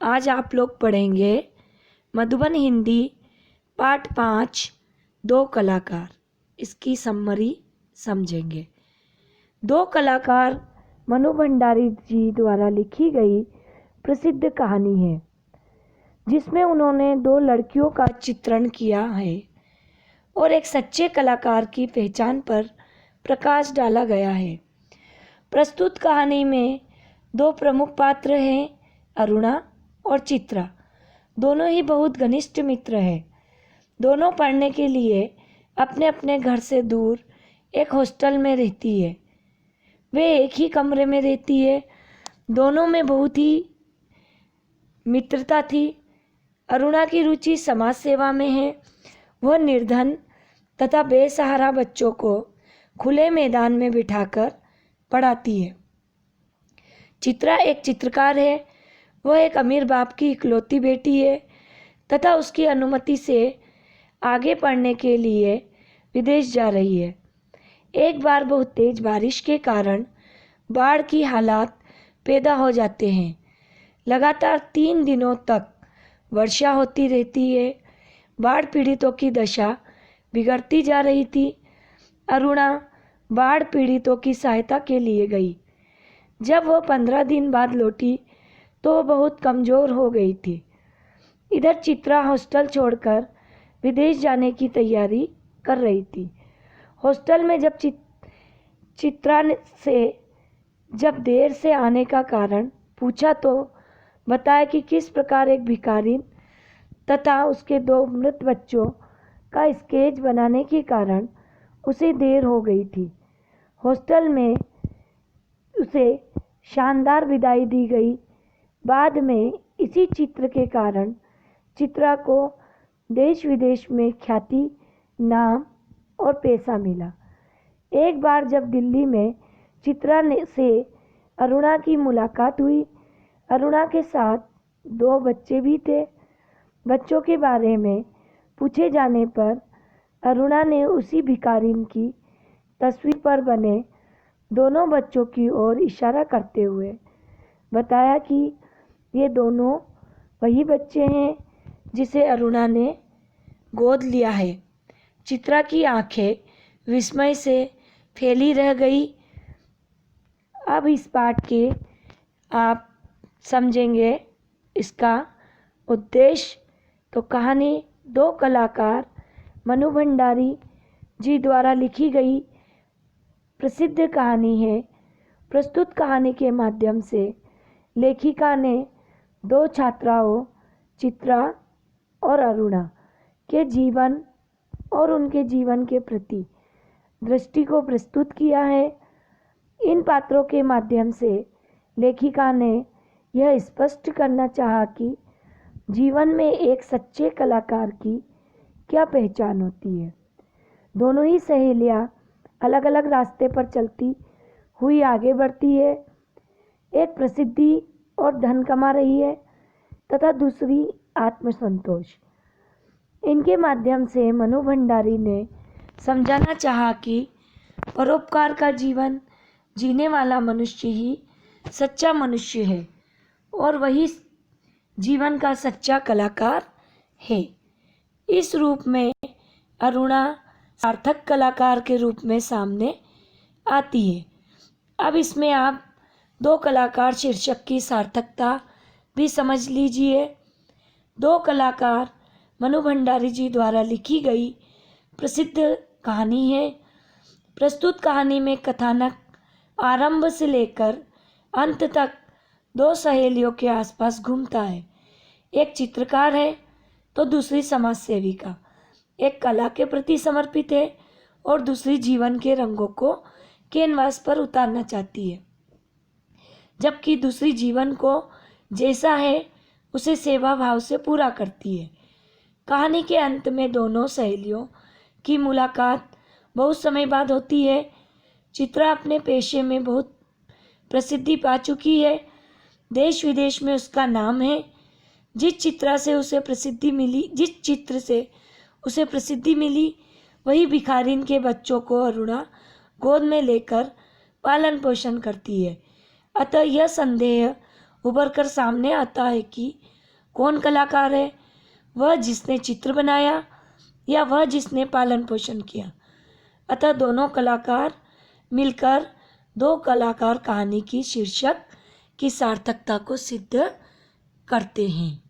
आज आप लोग पढ़ेंगे मधुबन हिंदी पाठ 5 दो कलाकार। इसकी सम्मरी समझेंगे। दो कलाकार मनु भंडारी जी द्वारा लिखी गई प्रसिद्ध कहानी है जिसमें उन्होंने दो लड़कियों का चित्रण किया है और एक सच्चे कलाकार की पहचान पर प्रकाश डाला गया है। प्रस्तुत कहानी में दो प्रमुख पात्र हैं, अरुणा और चित्रा। दोनों ही बहुत घनिष्ठ मित्र हैं। दोनों पढ़ने के लिए अपने अपने घर से दूर एक हॉस्टल में रहती है। वे एक ही कमरे में रहती है। दोनों में बहुत ही मित्रता थी। अरुणा की रुचि समाज सेवा में है। वह निर्धन तथा बेसहारा बच्चों को खुले मैदान में बिठाकर पढ़ाती है। चित्रा एक चित्रकार है। वह एक अमीर बाप की इकलौती बेटी है तथा उसकी अनुमति से आगे पढ़ने के लिए विदेश जा रही है। एक बार बहुत तेज बारिश के कारण बाढ़ की हालात पैदा हो जाते हैं। लगातार 3 दिनों तक वर्षा होती रहती है। बाढ़ पीड़ितों की दशा बिगड़ती जा रही थी। अरुणा बाढ़ पीड़ितों की सहायता के लिए गई। जब वह 15 दिन बाद लौटी तो वह बहुत कमज़ोर हो गई थी। इधर चित्रा हॉस्टल छोड़कर विदेश जाने की तैयारी कर रही थी। हॉस्टल में जब चित्रा से देर से आने का कारण पूछा तो बताया कि किस प्रकार एक भिखारी तथा उसके 2 मृत बच्चों का स्केच बनाने के कारण उसे देर हो गई थी। हॉस्टल में उसे शानदार विदाई दी गई। बाद में इसी चित्र के कारण चित्रा को देश विदेश में ख्याति, नाम और पैसा मिला। एक बार जब दिल्ली में चित्रा से अरुणा की मुलाकात हुई। अरुणा के साथ 2 बच्चे भी थे। बच्चों के बारे में पूछे जाने पर अरुणा ने उसी भिखारिन की तस्वीर पर बने दोनों बच्चों की ओर इशारा करते हुए बताया कि ये दोनों वही बच्चे हैं जिसे अरुणा ने गोद लिया है। चित्रा की आंखें विस्मय से फैली रह गई। अब इस पाठ के आप समझेंगे इसका उद्देश्य। तो कहानी दो कलाकार मनु भंडारी जी द्वारा लिखी गई प्रसिद्ध कहानी है। प्रस्तुत कहानी के माध्यम से लेखिका ने 2 छात्राओं चित्रा और अरुणा के जीवन और उनके जीवन के प्रति दृष्टि को प्रस्तुत किया है। इन पात्रों के माध्यम से लेखिका ने यह स्पष्ट करना चाहा कि जीवन में एक सच्चे कलाकार की क्या पहचान होती है। दोनों ही सहेलियां अलग अलग रास्ते पर चलती हुई आगे बढ़ती है। एक प्रसिद्धि और धन कमा रही है तथा दूसरी आत्मसंतोष। इनके माध्यम से मनु भंडारी ने समझाना चाहा कि परोपकार का जीवन जीने वाला मनुष्य ही सच्चा मनुष्य है और वही जीवन का सच्चा कलाकार है। इस रूप में अरुणा सार्थक कलाकार के रूप में सामने आती है। अब इसमें आप 2 कलाकार शीर्षक की सार्थकता भी समझ लीजिए। 2 कलाकार मनु भंडारी जी द्वारा लिखी गई प्रसिद्ध कहानी है। प्रस्तुत कहानी में कथानक आरंभ से लेकर अंत तक 2 सहेलियों के आसपास घूमता है। एक चित्रकार है तो दूसरी समाज सेविका। एक कला के प्रति समर्पित है और दूसरी जीवन के रंगों को कैनवास पर उतारना चाहती है, जबकि दूसरी जीवन को जैसा है उसे सेवा भाव से पूरा करती है। कहानी के अंत में दोनों सहेलियों की मुलाकात बहुत समय बाद होती है। चित्रा अपने पेशे में बहुत प्रसिद्धि पा चुकी है। देश विदेश में उसका नाम है। जिस चित्र से उसे प्रसिद्धि मिली वही भिखारिन के बच्चों को अरुणा गोद में लेकर पालन पोषण करती है। अतः यह संदेह उभर कर सामने आता है कि कौन कलाकार है, वह जिसने चित्र बनाया या वह जिसने पालन पोषण किया। अतः दोनों कलाकार मिलकर दो कलाकार कहानी की शीर्षक की सार्थकता को सिद्ध करते हैं।